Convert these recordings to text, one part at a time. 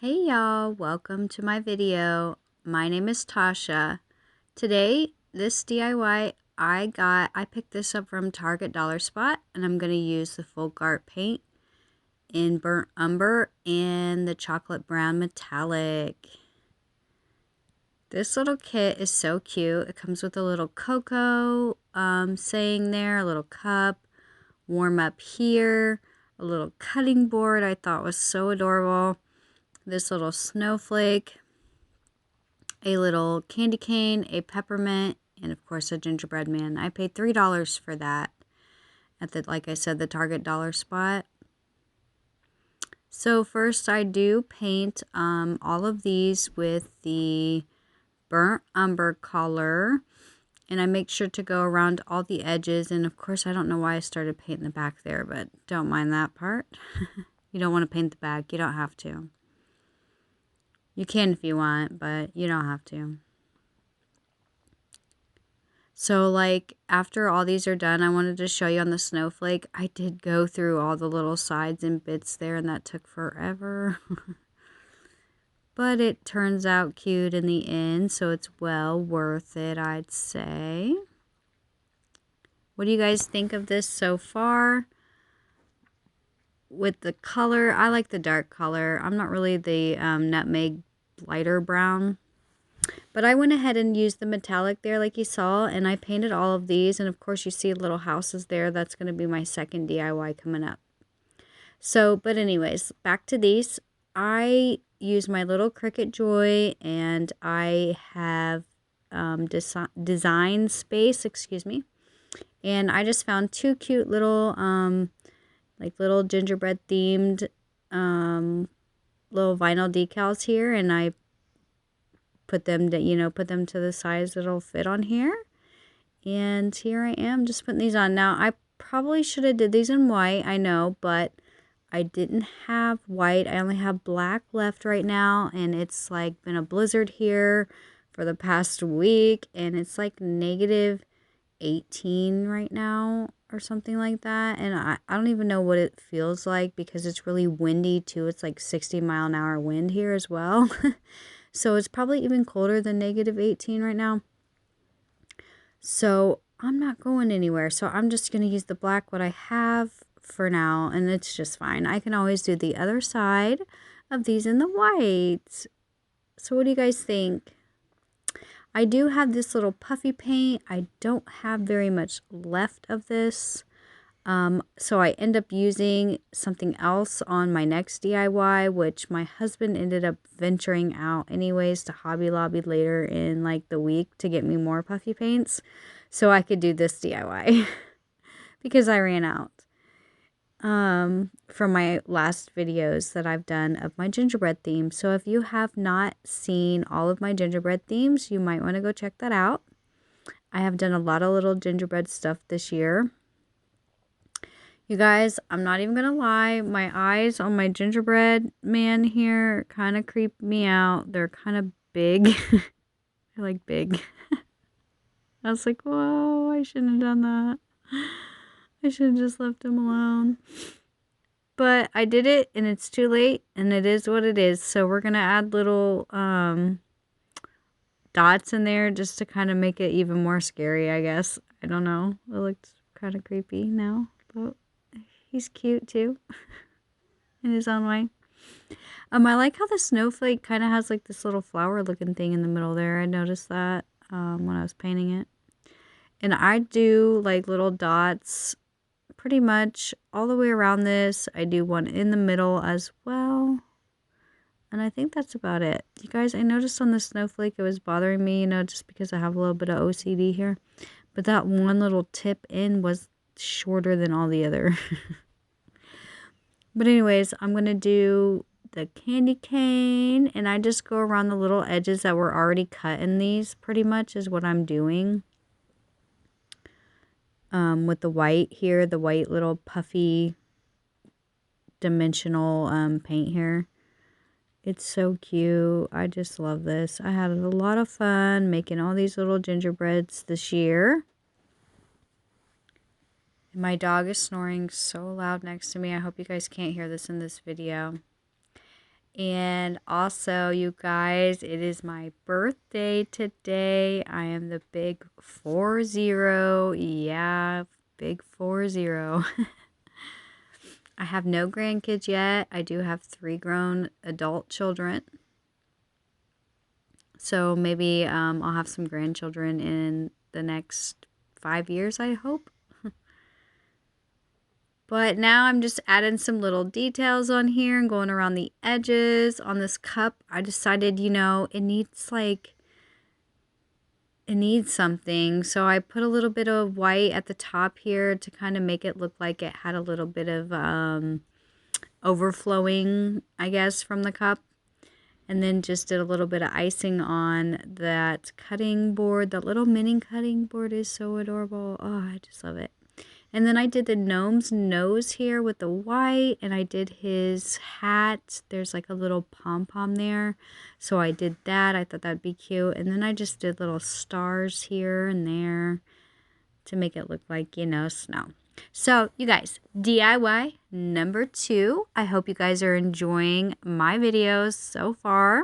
Hey y'all, welcome to my video. My name is Tasha. Today, this DIY I picked this up from Target Dollar Spot, and I'm going to use the folk art paint in burnt umber and the chocolate brown metallic. This little kit is so cute. It comes with a little cocoa saying there, a little cup, warm up here, a little cutting board I thought was so adorable. This little snowflake, a little candy cane, a peppermint, and of course a gingerbread man. I paid $3 for that at the, like I said, the Target Dollar Spot. So first I do paint all of these with the burnt umber color, and I make sure to go around all the edges. And of course, I don't know why I started painting the back there, but don't mind that part. You don't want to paint the back, you don't have to. You can if you want, but you don't have to. So like after all these are done, I wanted to show you on the snowflake. I did go through all the little sides and bits there, and that took forever. But it turns out cute in the end, so it's well worth it, I'd say. What do you guys think of this so far? With the color, I like the dark color. I'm not really the nutmeg lighter brown. But I went ahead and used the metallic there like you saw, and I painted all of these. And of course you see little houses there. That's going to be my second DIY coming up. So, but anyways, back to these. I use my little Cricut Joy, and I have design space, excuse me. And I just found two cute little like little gingerbread themed little vinyl decals here, and I put them to the size that'll fit on here. And here I am just putting these on. Now I probably should have did these in white, I know, but I didn't have white. I only have black left right now, and it's like been a blizzard here for the past week, and it's like negative 18 right now or something like that. And I don't even know what it feels like because it's really windy too. It's like 60-mile-an-hour wind here as well. So it's probably even colder than negative 18 right now. So I'm not going anywhere. So I'm just going to use the black, what I have for now, and it's just fine. I can always do the other side of these in the white. So what do you guys think? I do have this little puffy paint. I don't have very much left of this. So I end up using something else on my next DIY, which my husband ended up venturing out anyways to Hobby Lobby later in like the week to get me more puffy paints so I could do this DIY because I ran out from my last videos that I've done of my gingerbread theme. So if you have not seen all of my gingerbread themes, you might want to go check that out. I have done a lot of little gingerbread stuff this year. You guys, I'm not even gonna lie, my eyes on my gingerbread man here kind of creep me out. They're kind of big. They're like big. I was like, whoa, I shouldn't have done that. I should have just left him alone. But I did it, and it's too late, and it is what it is. So we're gonna add little dots in there just to kind of make it even more scary, I guess. I don't know. It looks kind of creepy now, but he's cute too in his own way. I like how the snowflake kind of has like this little flower looking thing in the middle there. I noticed that when I was painting it. And I do like little dots pretty much all the way around this. I do one in the middle as well. And I think that's about it. You guys, I noticed on the snowflake it was bothering me, just because I have a little bit of OCD here. But that one little tip in was shorter than all the other. But anyways, I'm going to do the candy cane, and I just go around the little edges that were already cut in these, pretty much is what I'm doing. With the white here, the white little puffy dimensional paint here. It's so cute. I just love this. I had a lot of fun making all these little gingerbreads this year. My dog is snoring so loud next to me. I hope you guys can't hear this in this video. And also, you guys, it is my birthday today. I am the big 40. Yeah, big 40. I have no grandkids yet. I do have 3 grown adult children. So maybe I'll have some grandchildren in the next 5 years, I hope. But now I'm just adding some little details on here and going around the edges on this cup. I decided, it needs something. So I put a little bit of white at the top here to kind of make it look like it had a little bit of overflowing, I guess, from the cup. And then just did a little bit of icing on that cutting board. That little mini cutting board is so adorable. Oh, I just love it. And then I did the gnome's nose here with the white, and I did his hat. There's like a little pom-pom there. So I did that. I thought that'd be cute. And then I just did little stars here and there to make it look like, snow. So, you guys, DIY number 2. I hope you guys are enjoying my videos so far.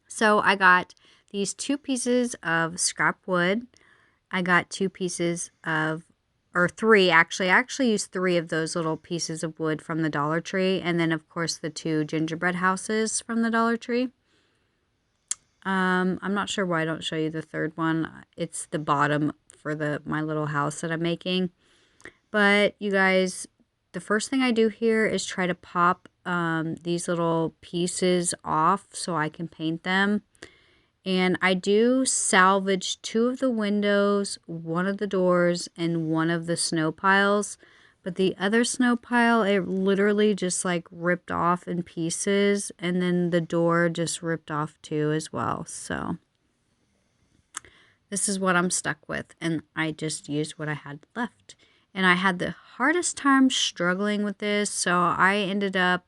So, I got these 2 pieces of scrap wood. I got 2 pieces of, or 3 actually. I actually used 3 of those little pieces of wood from the Dollar Tree. And then, of course, the 2 gingerbread houses from the Dollar Tree. I'm not sure why I don't show you the third one. It's the bottom for my little house that I'm making. But you guys, the first thing I do here is try to pop these little pieces off so I can paint them. And I do salvage 2 of the windows, 1 of the doors, and 1 of the snow piles. But the other snow pile, it literally just like ripped off in pieces. And then the door just ripped off too as well. So this is what I'm stuck with. And I just used what I had left. And I had the hardest time struggling with this. So I ended up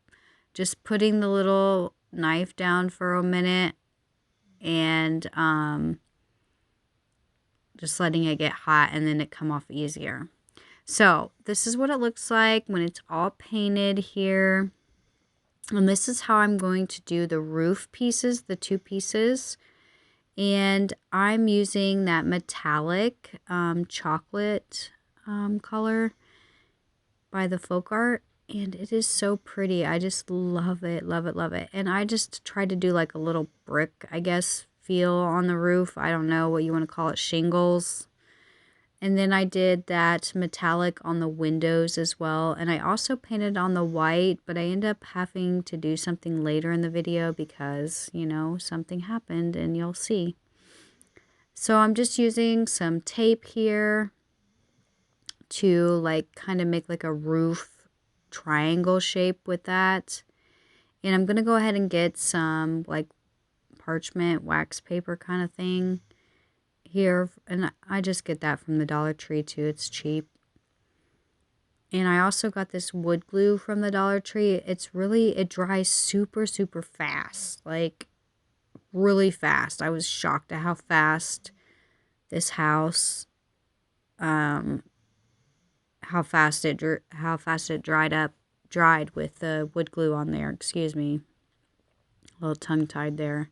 just putting the little knife down for a minute and just letting it get hot, and then it come off easier. So this is what it looks like when it's all painted here. And this is how I'm going to do the roof pieces, the 2 pieces. And I'm using that metallic chocolate color by the Folk Art. And it is so pretty. I just love it, love it, love it. And I just tried to do like a little brick, I guess, feel on the roof. I don't know what you want to call it, shingles. And then I did that metallic on the windows as well. And I also painted on the white, but I ended up having to do something later in the video because, something happened and you'll see. So I'm just using some tape here to like kind of make like a roof triangle shape with that. And I'm going to go ahead and get some like parchment wax paper kind of thing here. And I just get that from the Dollar Tree too. It's cheap. And I also got this wood glue from the Dollar Tree. It dries super, super fast. Like really fast. I was shocked at how fast this house, how fast it dried with the wood glue on there. Excuse me. A little tongue-tied there.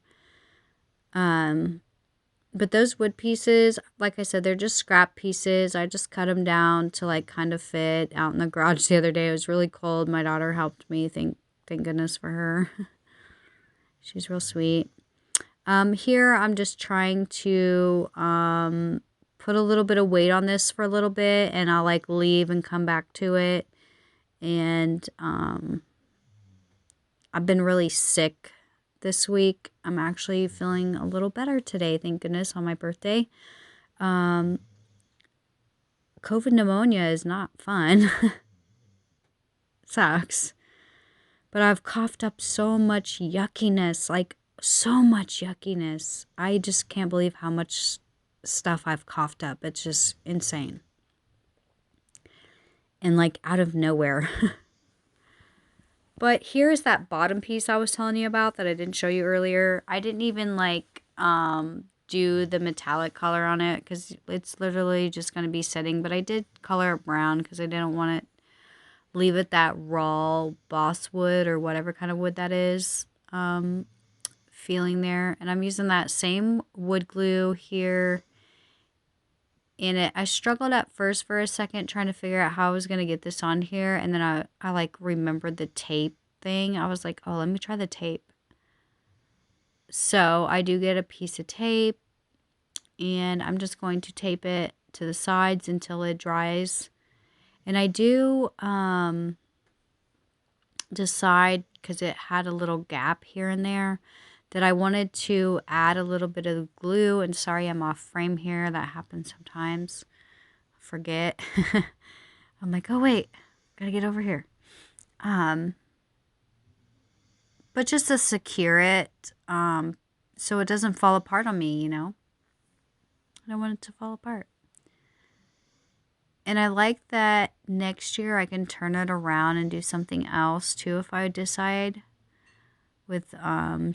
But those wood pieces, like I said, they're just scrap pieces. I just cut them down to like kind of fit out in the garage the other day. It was really cold. My daughter helped me. Thank goodness for her. She's real sweet. Here I'm just trying to put a little bit of weight on this for a little bit, and I'll like leave and come back to it. And I've been really sick this week. I'm actually feeling a little better today, thank goodness, on my birthday. COVID pneumonia is not fun. Sucks. But I've coughed up so much yuckiness, like so much yuckiness. I just can't believe how much stuff I've coughed up. It's just insane. And like out of nowhere. But here's that bottom piece I was telling you about that I didn't show you earlier. I didn't even like do the metallic color on it because it's literally just going to be setting. But I did color it brown because I didn't want it leave it that raw boss wood or whatever kind of wood that is feeling there. And I'm using that same wood glue here in it. I struggled at first for a second trying to figure out how I was going to get this on here. And then I like remembered the tape thing. I was like, oh, let me try the tape. So I do get a piece of tape and I'm just going to tape it to the sides until it dries. And I do decide, because it had a little gap here and there, that I wanted to add a little bit of glue. And sorry, I'm off frame here. That happens sometimes. I forget. I'm like, oh wait, gotta get over here. But just to secure it, so it doesn't fall apart on me, you know. I don't want it to fall apart. And I like that next year I can turn it around and do something else too if I decide with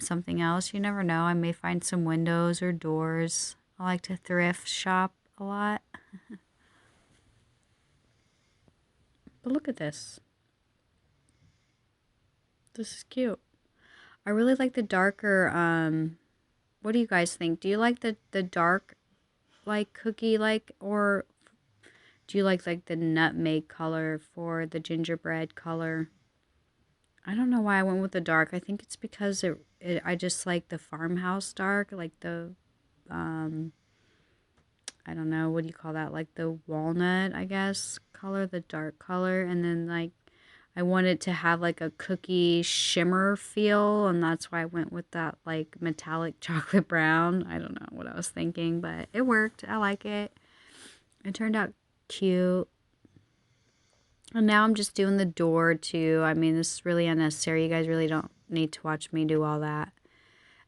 something else. You never know. I may find some windows or doors. I like to thrift shop a lot. But look at this. This is cute. I really like the darker, what do you guys think? Do you like the dark, like, cookie-like, or do you like the nutmeg color for the gingerbread color? I don't know why I went with the dark. I think it's because I just like the farmhouse dark, like the, I don't know, what do you call that? Like the walnut, I guess, color, the dark color. And then like I wanted to have like a cookie shimmer feel, and that's why I went with that like metallic chocolate brown. I don't know what I was thinking, but it worked. I like it. It turned out cute. And now I'm just doing the door too. I mean, this is really unnecessary. You guys really don't need to watch me do all that.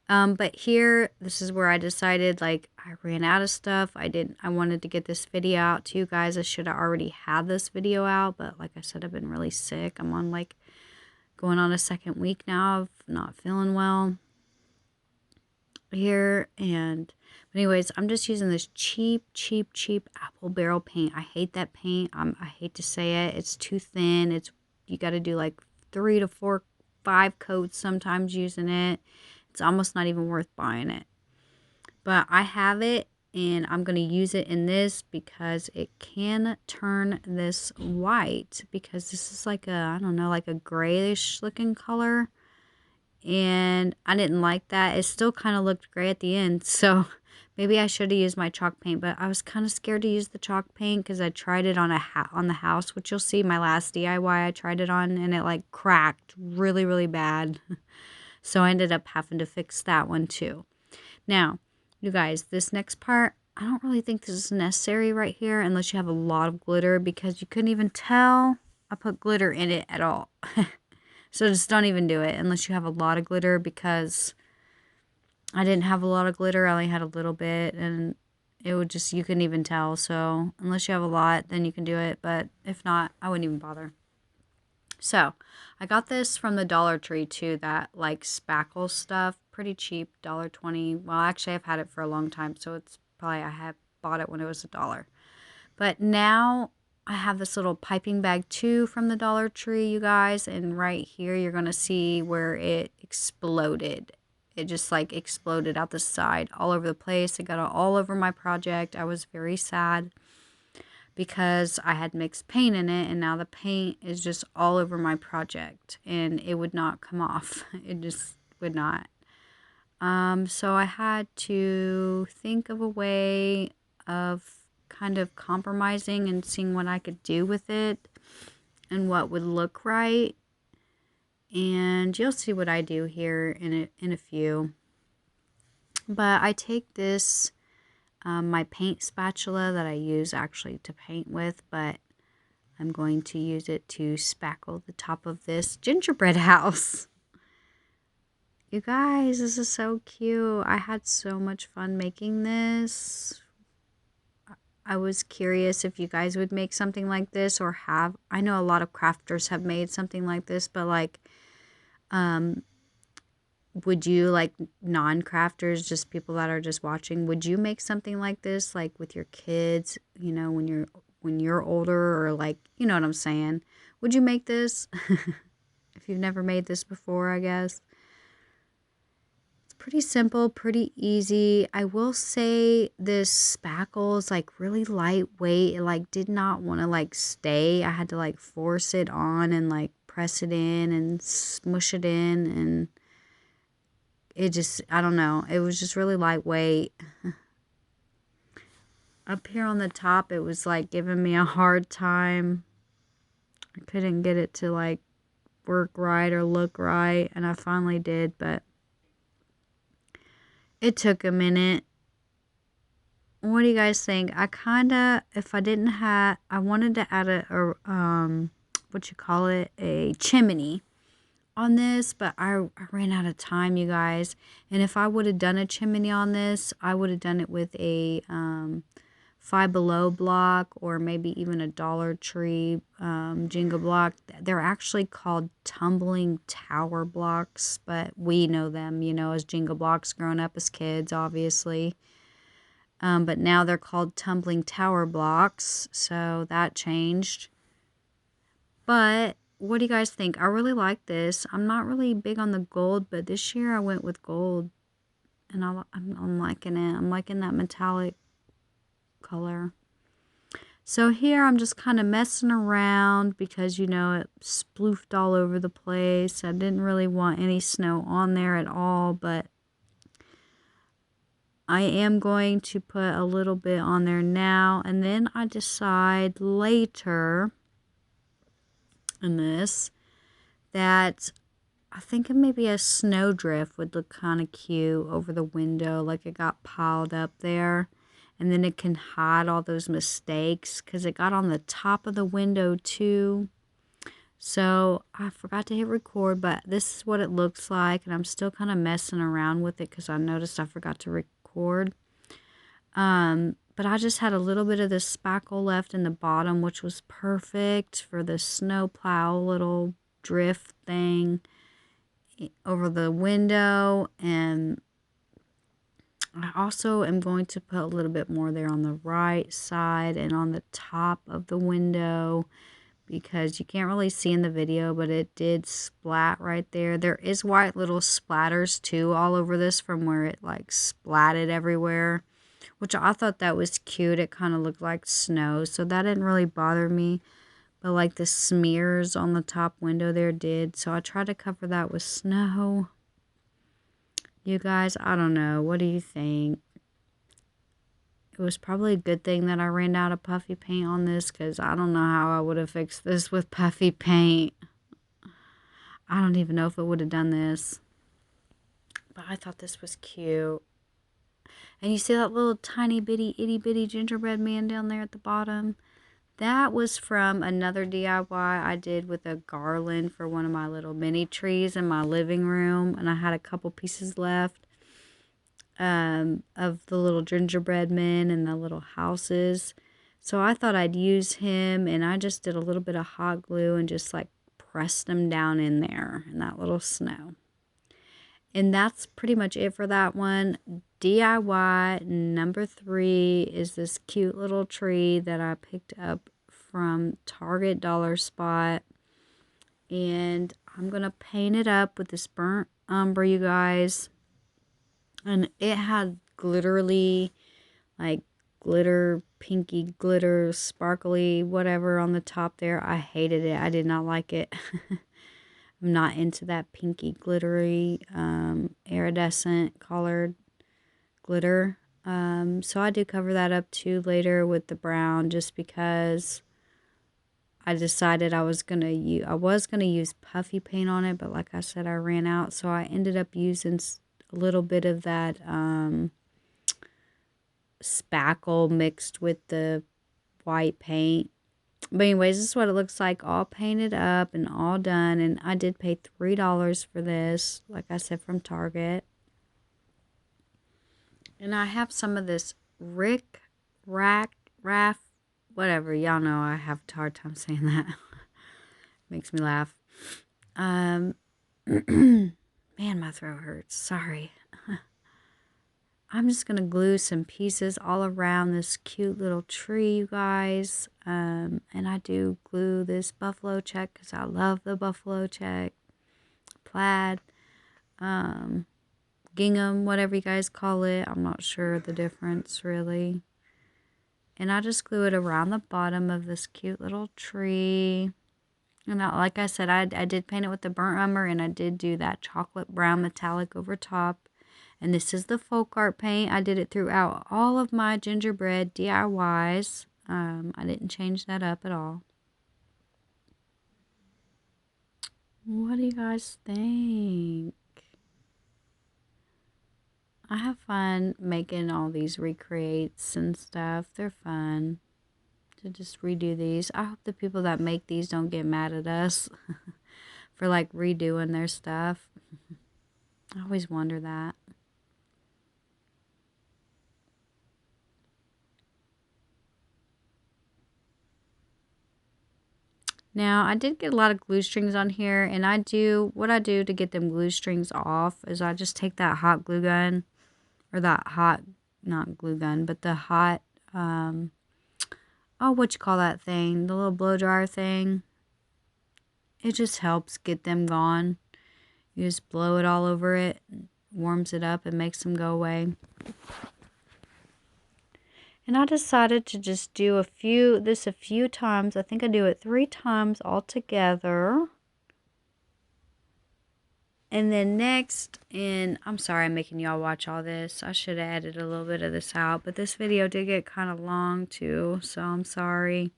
But here, this is where I decided, like, I ran out of stuff. I wanted to get this video out to you guys. I should have already had this video out, but like I said, I've been really sick. I'm on, like, going on a second week now of not feeling well here. But anyways, I'm just using this cheap apple barrel paint. I hate that paint. I hate to say it. It's too thin. You got to do, like, 3 to 4, 5 coats sometimes using it. It's almost not even worth buying it. But I have it, and I'm going to use it in this because it can turn this white, because this is like I don't know, like a grayish looking color. And I didn't like that. It still kind of looked gray at the end. So maybe I should have used my chalk paint, but I was kind of scared to use the chalk paint because I tried it on on the house, which you'll see my last DIY I tried it on, and it like cracked really, really bad. So I ended up having to fix that one too. Now, you guys, this next part, I don't really think this is necessary right here unless you have a lot of glitter, because you couldn't even tell I put glitter in it at all. So just don't even do it unless you have a lot of glitter, because I didn't have a lot of glitter. I only had a little bit, and it would just, you couldn't even tell. So unless you have a lot, then you can do it. But if not, I wouldn't even bother. So, I got this from the Dollar Tree too, that like spackle stuff, pretty cheap, $1.20. Well, actually I've had it for a long time, so it's probably, I had bought it when it was $1. But now I have this little piping bag too from the Dollar Tree, you guys, and right here you're going to see where it exploded. It just like exploded out the side all over the place. It got all over my project. I was very sad, because I had mixed paint in it, and now the paint is just all over my project, and it would not come off. It just would not. So I had to think of a way of kind of compromising and seeing what I could do with it and what would look right. And you'll see what I do here in a few. But I take this my paint spatula that I use actually to paint with, but I'm going to use it to spackle the top of this gingerbread house. You guys, this is so cute. I had so much fun making this. I was curious if you guys would make something like this, or have. I know a lot of crafters have made something like this, but like, would you, like, non-crafters, just people that are just watching, would you make something like this, like with your kids, you know, when you're when you're older, or like, you know what I'm saying. Would you make this? If you've never made this before, I guess. It's pretty simple, pretty easy. I will say this spackle is like really lightweight. It like did not want to like stay. I had to like force it on and like press it in and smush it in, and it just, I don't know. It was just really lightweight. Up here on the top, it was like giving me a hard time. I couldn't get it to like work right or look right, and I finally did, but it took a minute. What do you guys think? I kinda, if I didn't have, I wanted to add what you call it, a chimney on this, but I ran out of time, you guys. And if I would have done a chimney on this, I would have done it with a Five Below block, or maybe even a Dollar Tree Jenga block. They're actually called tumbling tower blocks, but we know them, you know, as Jenga blocks growing up as kids, obviously. But now they're called tumbling tower blocks, so that changed. But what do you guys think? I really like this. I'm not really big on the gold, but this year I went with gold, and I'm liking it. I'm liking that metallic color. So here I'm just kind of messing around because, you know, it sploofed all over the place. I didn't really want any snow on there at all, but I am going to put a little bit on there now, and then I decide later in this that I think maybe a snowdrift would look kind of cute over the window, like it got piled up there. And then it can hide all those mistakes because it got on the top of the window too. So I forgot to hit record, but this is what it looks like. And I'm still kind of messing around with it because I noticed I forgot to record. But I just had a little bit of the spackle left in the bottom, which was perfect for the snow plow little drift thing over the window. And I also am going to put a little bit more there on the right side and on the top of the window, because you can't really see in the video, but it did splat right there. There is white little splatters too all over this from where it like splatted everywhere, which I thought that was cute. It kind of looked like snow, so that didn't really bother me. But like the smears on the top window there did, so I tried to cover that with snow. You guys, I don't know. What do you think? It was probably a good thing that I ran out of puffy paint on this, because I don't know how I would have fixed this with puffy paint. I don't even know if it would have done this. But I thought this was cute. And you see that little tiny bitty itty bitty gingerbread man down there at the bottom? That was from another DIY I did with a garland for one of my little mini trees in my living room. And I had a couple pieces left of the little gingerbread men and the little houses. So I thought I'd use him, and I just did a little bit of hot glue and just like pressed them down in there in that little snow. And that's pretty much it for that one. DIY number 3 is this cute little tree that I picked up from Target Dollar Spot. And I'm going to paint it up with this burnt umber, you guys. And it had glitterly, like glitter, pinky glitter, sparkly, whatever on the top there. I hated it. I did not like it. I'm not into that pinky, glittery, iridescent colored glitter. So I do cover that up too later with the brown, just because I decided I was gonna use puffy paint on it, but like I said, I ran out, so I ended up using a little bit of that spackle mixed with the white paint. But anyways, this is what it looks like, all painted up and all done. And I did pay $3 for this, like I said, from Target. And I have some of this Raff, whatever. Y'all know I have a hard time saying that. Makes me laugh. Man, my throat hurts. Sorry. I'm just going to glue some pieces all around this cute little tree, you guys. And I do glue this buffalo check because I love the buffalo check. Plaid, gingham, whatever you guys call it. I'm not sure the difference really. And I just glue it around the bottom of this cute little tree. And like I said, I did paint it with the burnt umber, and I did do that chocolate brown metallic over top. And this is the folk art paint. I did it throughout all of my gingerbread DIYs. I didn't change that up at all. What do you guys think? I have fun making all these recreates and stuff. They're fun to just redo these. I hope the people that make these don't get mad at us for like redoing their stuff. I always wonder that. Now, I did get a lot of glue strings on here, and what I do to get them glue strings off is I just take that hot glue gun, or that hot, not glue gun, but the hot, what you call that thing, the little blow dryer thing. It just helps get them gone. You just blow it all over it, warms it up, and makes them go away. And I decided to just do a few times. I think I do it 3 times all together. And then next, and I'm sorry I'm making y'all watch all this. I should have edited a little bit of this out. But this video did get kind of long too, so I'm sorry.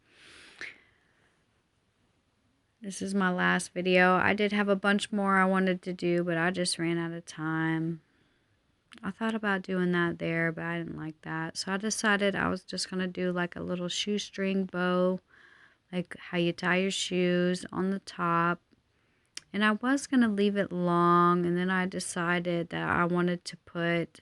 This is my last video. I did have a bunch more I wanted to do, but I just ran out of time. I thought about doing that there, but I didn't like that. So I decided I was just going to do like a little shoestring bow, like how you tie your shoes on the top. And I was going to leave it long, and then I decided that I wanted to put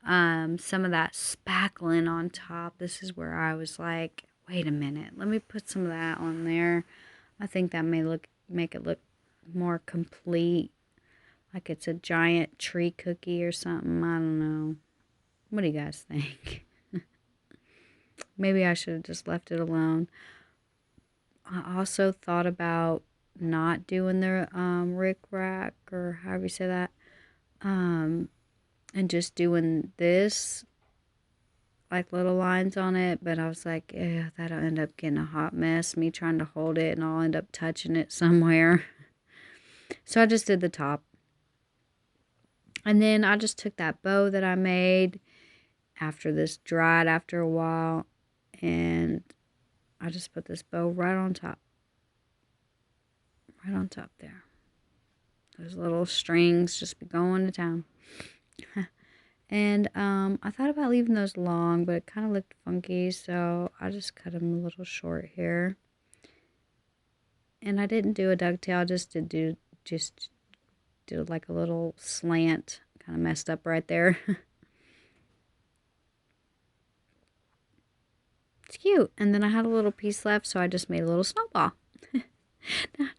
some of that spackling on top. This is where I was like, wait a minute, let me put some of that on there. I think that may make it look more complete, like it's a giant tree cookie or something. I don't know. What do you guys think? Maybe I should have just left it alone. I also thought about not doing the rick-rack, or however you say that, and just doing this, like little lines on it, but I was like, yeah, that'll end up getting a hot mess, me trying to hold it, and I'll end up touching it somewhere. So I just did the top. And then I just took that bow that I made after this dried after a while, and I just put this bow right on top. Right on top there. Those little strings just be going to town. And I thought about leaving those long, but it kind of looked funky, so I just cut them a little short here. And I didn't do a ducktail, I just did like a little slant. Kind of messed up right there. It's cute. And then I had a little piece left, so I just made a little snowball.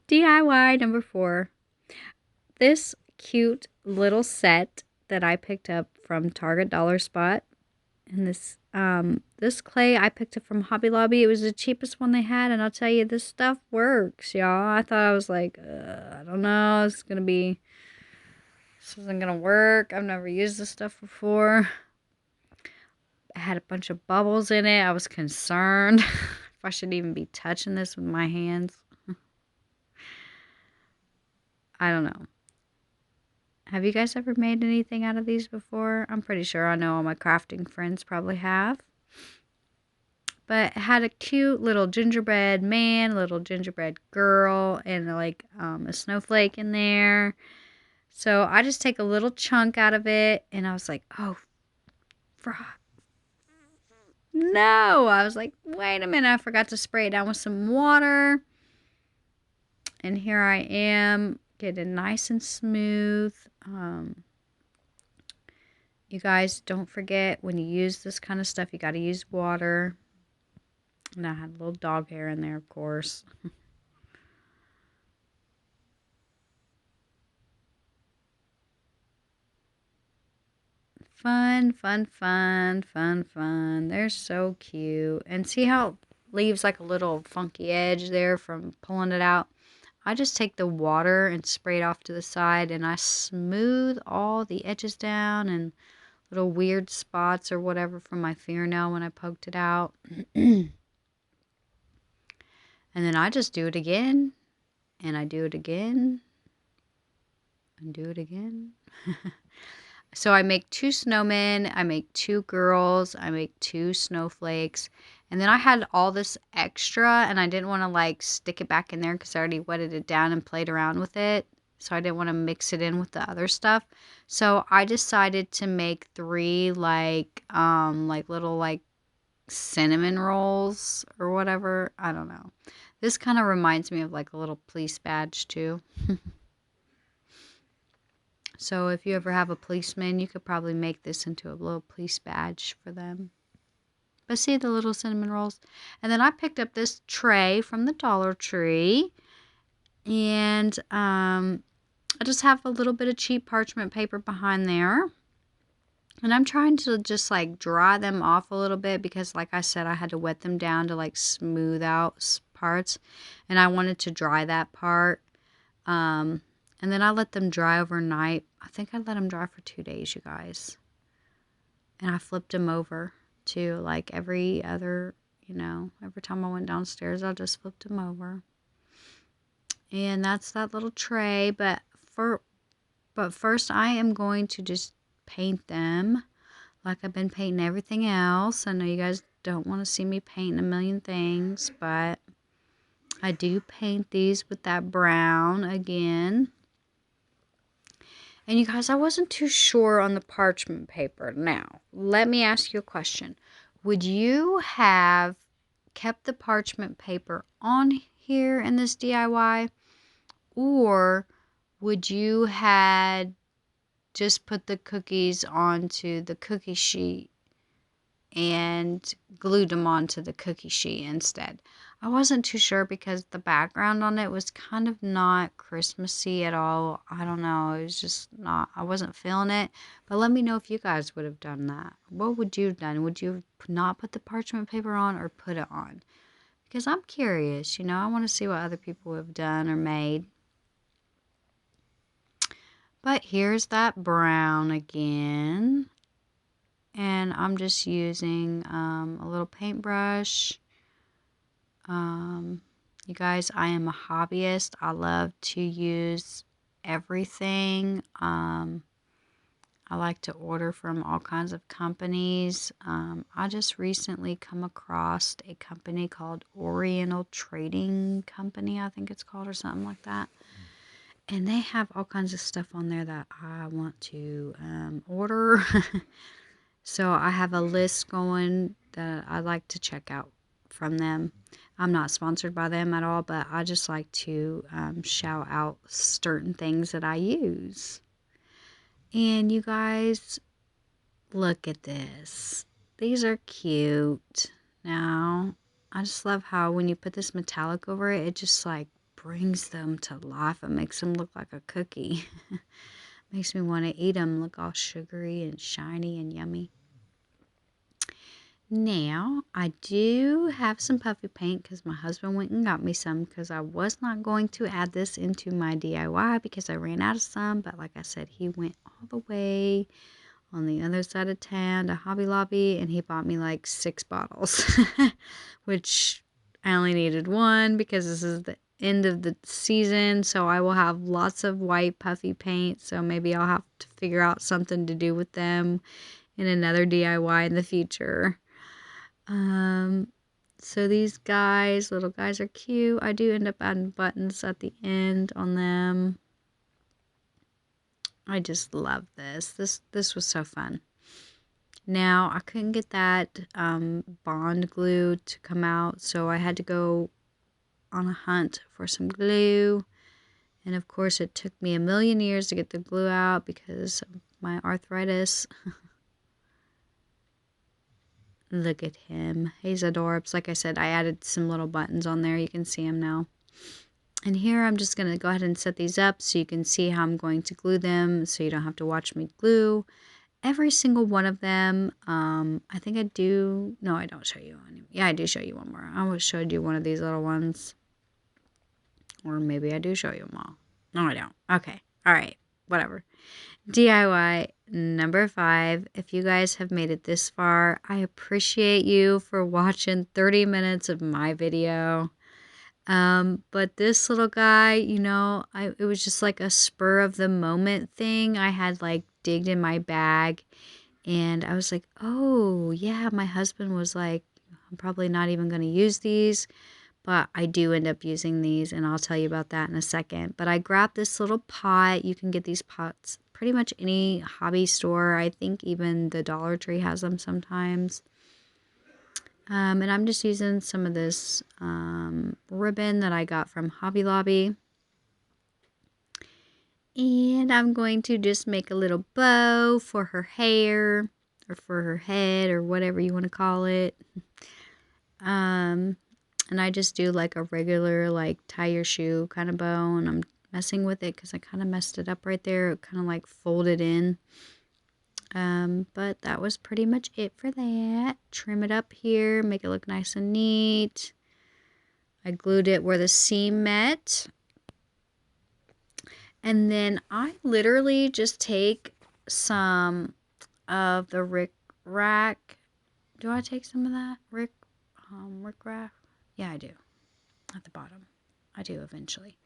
DIY number 4. This cute little set that I picked up from Target Dollar Spot. And this clay I picked up from Hobby Lobby. It was the cheapest one they had, and I'll tell you, this stuff works, y'all. I thought I was like, I don't know, this isn't gonna work. I've never used this stuff before. It had a bunch of bubbles in it. I was concerned if I should even be touching this with my hands. I don't know. Have you guys ever made anything out of these before? I'm pretty sure I know all my crafting friends probably have. But it had a cute little gingerbread man, little gingerbread girl, and like a snowflake in there. So I just take a little chunk out of it, and I was like, oh, no. I was like, wait a minute, I forgot to spray it down with some water. And here I am, getting nice and smooth. You guys, don't forget, when you use this kind of stuff, you got to use water. And I had a little dog hair in there, of course. Fun, fun, fun, fun, fun. They're so cute. And see how it leaves like a little funky edge there from pulling it out? I just take the water and spray it off to the side and I smooth all the edges down and little weird spots or whatever from my fingernail when I poked it out. And then I just do it again and I do it again and do it again. So I make 2 snowmen, I make 2 girls, I make 2 snowflakes, and then I had all this extra, and I didn't want to like stick it back in there because I already wetted it down and played around with it. So I didn't want to mix it in with the other stuff. So I decided to make 3 like little like cinnamon rolls or whatever. I don't know. This kind of reminds me of like a little police badge too. So if you ever have a policeman, you could probably make this into a little police badge for them. But see the little cinnamon rolls? And then I picked up this tray from the Dollar Tree. And I just have a little bit of cheap parchment paper behind there. And I'm trying to just like dry them off a little bit because like I said, I had to wet them down to like smooth out parts. And I wanted to dry that part. And then I let them dry overnight. I think I let them dry for 2 days, you guys. And I flipped them over too, like every other, every time I went downstairs, I just flipped them over. And that's that little tray. But first, I am going to just paint them like I've been painting everything else. I know you guys don't want to see me painting a million things, but I do paint these with that brown again. And you guys, I wasn't too sure on the parchment paper. Now, let me ask you a question. Would you have kept the parchment paper on here in this DIY? Or would you had just put the cookies onto the cookie sheet and glued them onto the cookie sheet instead? I wasn't too sure because the background on it was kind of not Christmassy at all. I don't know. It was just not, I wasn't feeling it. But let me know if you guys would have done that. What would you have done? Would you not put the parchment paper on or put it on? Because I'm curious, I want to see what other people have done or made. But here's that brown again. And I'm just using a little paintbrush. You guys, I am a hobbyist. I love to use everything. I like to order from all kinds of companies. I just recently come across a company called Oriental Trading Company, I think it's called, or something like that. And they have all kinds of stuff on there that I want to order. So I have a list going that I like to check out from them. I'm not sponsored by them at all, but I just like to shout out certain things that I use. And you guys, look at this. These are cute. Now, I just love how when you put this metallic over it, it just like brings them to life. It makes them look like a cookie. Makes me want to eat them. Look all sugary and shiny and yummy. Now, I do have some puffy paint because my husband went and got me some because I was not going to add this into my DIY because I ran out of some. But like I said, he went all the way on the other side of town to Hobby Lobby and he bought me like 6 bottles, which I only needed 1 because this is the end of the season. So I will have lots of white puffy paint. So maybe I'll have to figure out something to do with them in another DIY in the future. So these little guys are cute. I do end up adding buttons at the end on them. I just love this. This was so fun. Now, I couldn't get that bond glue to come out, so I had to go on a hunt for some glue. And of course, it took me a million years to get the glue out because of my arthritis. Look at him. He's adorable. Like I said, I added some little buttons on there. You can see him now. And here I'm just going to go ahead and set these up so you can see how I'm going to glue them so you don't have to watch me glue. every single one of them. I think I do. No, I don't show you one. Yeah, I do show you one more. I almost showed you one of these little ones. Or maybe I do show you them all. No, I don't. Okay. All right. Whatever. DIY number 5. If you guys have made it this far, I appreciate you for watching 30 minutes of my video. But this little guy, it was just like a spur of the moment thing. I had like digged in my bag and I was like, oh yeah, my husband was like, I'm probably not even going to use these, but I do end up using these and I'll tell you about that in a second. But I grabbed this little pot. You can get these pots pretty much any hobby store. I think even the Dollar Tree has them sometimes. And I'm just using some of this ribbon that I got from Hobby Lobby. And I'm going to just make a little bow for her hair or for her head or whatever you want to call it. And I just do like a regular like tie your shoe kind of bow, and I'm messing with it because I kind of messed it up right there. It kind of like folded in. But that was pretty much it for that. Trim it up here, make it look nice and neat. I glued it where the seam met. And then I literally just take some of the Rick Rack. Do I take some of that? Rick Rack? Yeah, I do. At the bottom. I do eventually.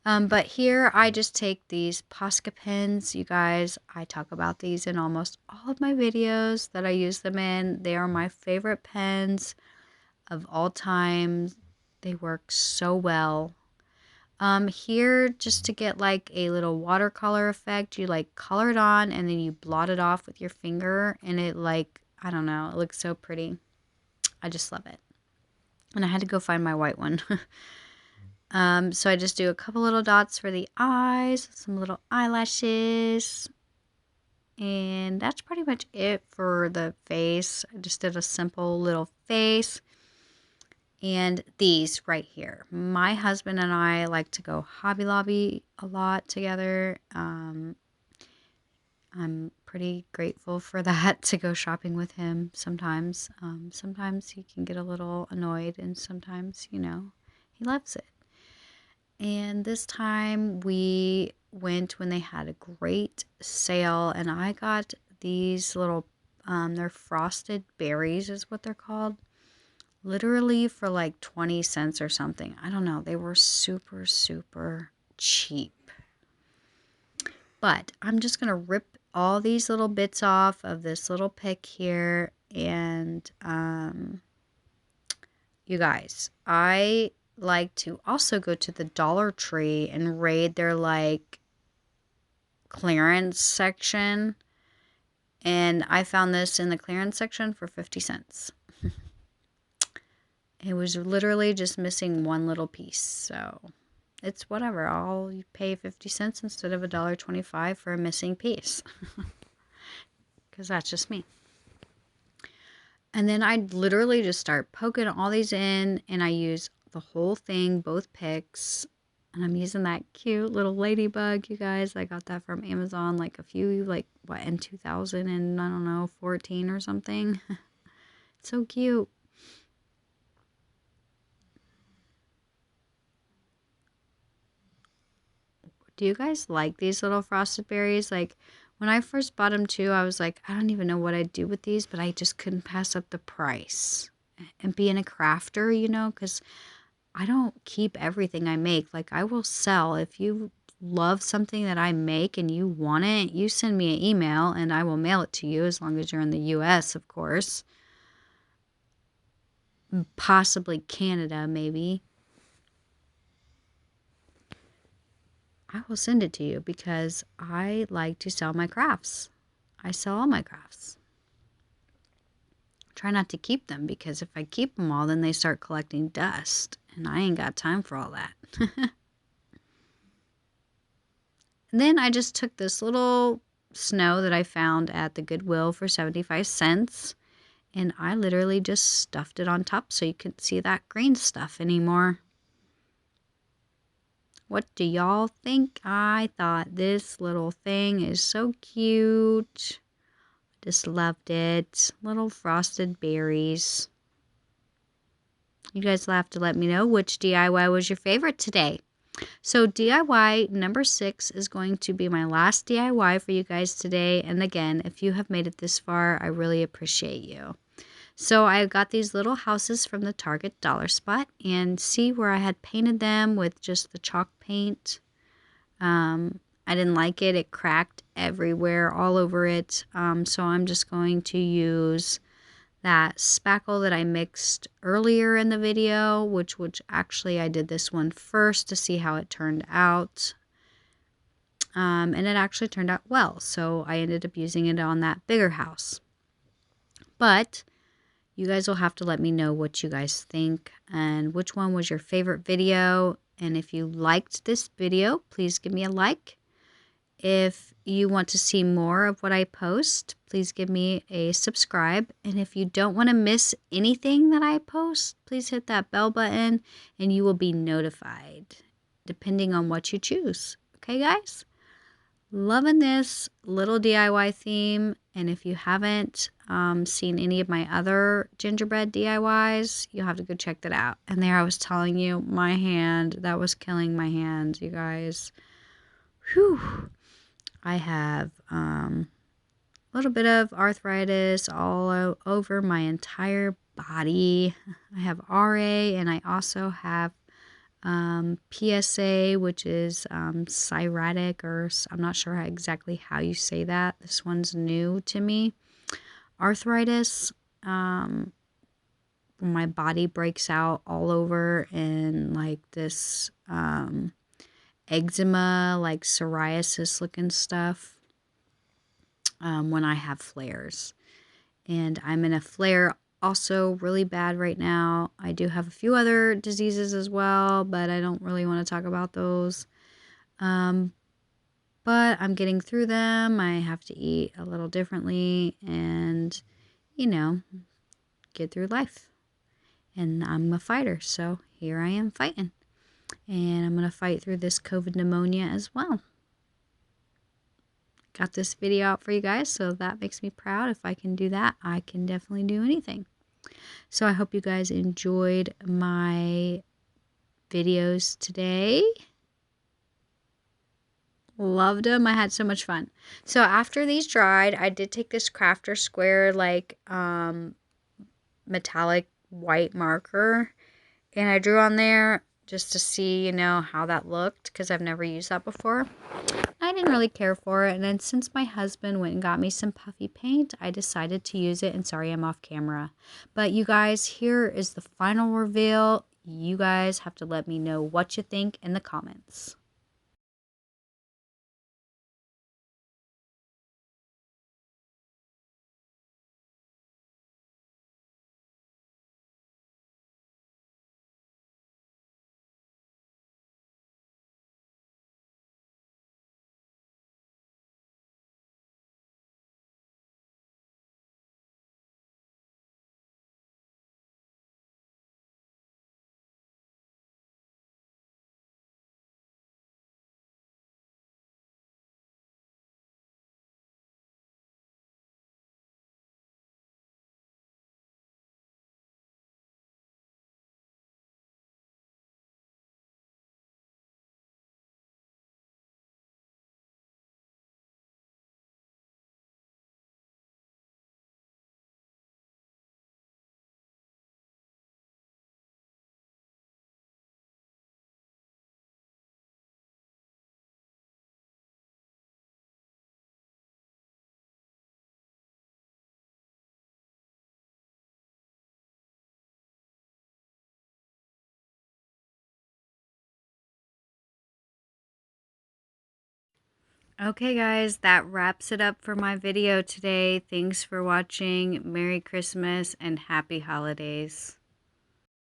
But here I just take these Posca pens. You guys, I talk about these in almost all of my videos that I use them in. They are my favorite pens of all time. They work so well. Here, just to get like a little watercolor effect, you like color it on and then you blot it off with your finger, and it like, I don't know, it looks so pretty. I just love it. And I had to go find my white one. So I just do a couple little dots for the eyes, some little eyelashes, and that's pretty much it for the face. I just did a simple little face. And these right here. My husband and I like to go Hobby Lobby a lot together. I'm pretty grateful for that, to go shopping with him sometimes. Sometimes he can get a little annoyed, and sometimes, he loves it. And this time we went when they had a great sale, and I got these little, they're frosted berries is what they're called. Literally for like 20 cents or something. I don't know. They were super, super cheap. But I'm just going to rip all these little bits off of this little pick here. And you guys, I like to also go to the Dollar Tree and raid their like clearance section. And I found this in the clearance section for 50 cents. It was literally just missing one little piece, so it's whatever. I'll pay 50 cents instead of $1.25 for a missing piece. Because that's just me. And then I literally just start poking all these in, and I use the whole thing, both picks. And I'm using that cute little ladybug, you guys. I got that from Amazon like in 2000 and I don't know, 14 or something. It's so cute. Do you guys like these little frosted berries? Like, when I first bought them too, I was like, I don't even know what I'd do with these, but I just couldn't pass up the price. And being a crafter, because I don't keep everything I make. Like, I will sell. If you love something that I make and you want it, you send me an email and I will mail it to you, as long as you're in the US, of course. Possibly Canada, maybe. I will send it to you because I like to sell my crafts. I sell all my crafts. Try not to keep them, because if I keep them all, then they start collecting dust, and I ain't got time for all that. And then I just took this little snow that I found at the Goodwill for 75 cents, and I literally just stuffed it on top so you couldn't see that green stuff anymore. What do y'all think? I thought this little thing is so cute. Just loved it. Little frosted berries. You guys will have to let me know which DIY was your favorite today. So DIY number 6 is going to be my last DIY for you guys today. And again, if you have made it this far, I really appreciate you. So I got these little houses from the Target dollar spot, and see where I had painted them with just the chalk paint. I didn't like it. It cracked everywhere, all over it. So I'm just going to use that spackle that I mixed earlier in the video, which actually I did this one first to see how it turned out. And it actually turned out well. So I ended up using it on that bigger house. But you guys will have to let me know what you guys think and which one was your favorite video. And if you liked this video, please give me a like. If you want to see more of what I post, please give me a subscribe. And if you don't want to miss anything that I post, please hit that bell button and you will be notified, depending on what you choose. Okay, guys? Loving this little DIY theme. And if you haven't seen any of my other gingerbread DIYs, you'll have to go check that out. And there I was telling you, my hand, that was killing my hand, you guys. Whew. I have a little bit of arthritis all over my entire body. I have RA, and I also have PSA, which is psoriatic, or I'm not sure exactly how you say that. This one's new to me. Arthritis. My body breaks out all over in like this eczema, like psoriasis looking stuff when I have flares. And I'm in a flare also really bad right now. I do have a few other diseases as well, but I don't really want to talk about those. But I'm getting through them. I have to eat a little differently and, get through life. And I'm a fighter, so here I am fighting. And I'm going to fight through this COVID pneumonia as well. Got this video out for you guys, so that makes me proud. If I can do that, I can definitely do anything. So I hope you guys enjoyed my videos today. Loved them. I had so much fun. So after these dried, I did take this crafter square like metallic white marker, and I drew on there just to see, how that looked, because I've never used that before. I didn't really care for it, and then since my husband went and got me some puffy paint, I decided to use it, and sorry I'm off camera. But you guys, here is the final reveal. You guys have to let me know what you think in the comments. Okay, guys, that wraps it up for my video today. Thanks for watching. Merry Christmas and Happy Holidays.